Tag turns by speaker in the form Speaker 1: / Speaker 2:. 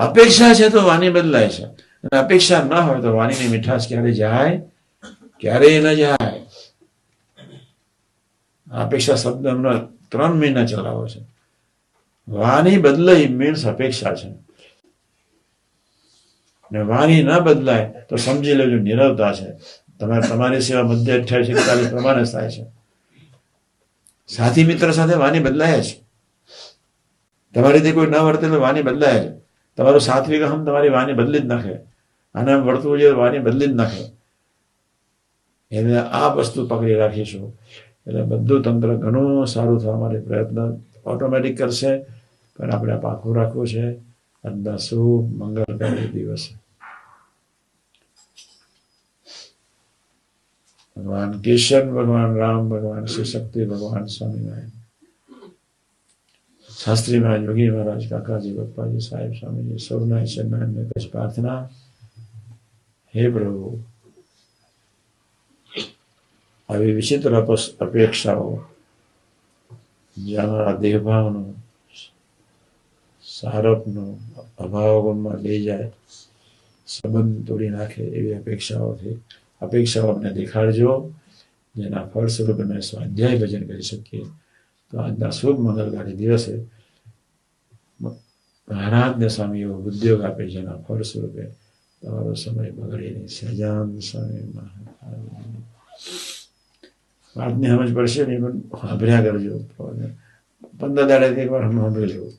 Speaker 1: અપેક્ષા છે તો વાણી બદલાય છે, અને અપેક્ષા ન હોય તો વાણીની મીઠાશ ક્યારે જાય? ક્યારેય ન જાય. અપેક્ષા શબ્દ હમણાં 3 મહિના ચલાવો છે. વાણી બદલાઈ મીન્સ અપેક્ષા છે, ને વાણી ન બદલાય તો સમજી લેજો નિરવતા છે. તમારી સેવા મધ્ય 28-41 પ્રમાણે થાય છે. સાથી મિત્ર સાથે વાણી બદલાય છે. તમારીથી કોઈ ન વર્તે તો વાણી બદલાય છે. તમારું સાત્વિક અહમ તમારી વાણી બદલી જ નાખે. આને વર્તવું જોઈએ વાણી બદલી જ નાખે. એટલે આ વસ્તુ પકડી રાખીશું એટલે બધું તંત્ર ઘણું સારું થવા માટે પ્રયત્ન ઓટોમેટિક કરશે. પણ આપણે પાકું રાખવું છે. આજના શુભ મંગળકારી દિવસે ભગવાન કિશન, ભગવાન રામ, ભગવાન શ્રી શક્તિ, ભગવાન સ્વામિનારાયણ, શાસ્ત્રી મહારાજ, યોગી મહારાજ, કાકાજી, પપ્પાજી, સાહેબ, સ્વામીજી, સૌના શરણાને કશ પ્રાર્થના. હે પ્રભુ, આવી વિચિત્ર અપેક્ષાઓ જે અમારા દેહભાવનો, સારપનો અભાવ ગુણમાં લઈ જાય, સંબંધ તોડી નાખે એવી અપેક્ષાઓ અમને દેખાડજો, જેના ફળ સ્વરૂપે અમે સ્વાધ્યાય ભજન કરી શકીએ. તો આજના શુભ મંગળકારી દિવસે મહારાજને સ્વામી એવો ઉદ્યોગ આપે જેના ફળ સ્વરૂપે તમારો સમય બગડે નહીં. સહજાનંદ સ્વામી મહારાજ વાતની સમજ પડશે ને, પણ સાંભળ્યા કરજો. 15 દાડેથી એકવાર સાંભળી લેવું.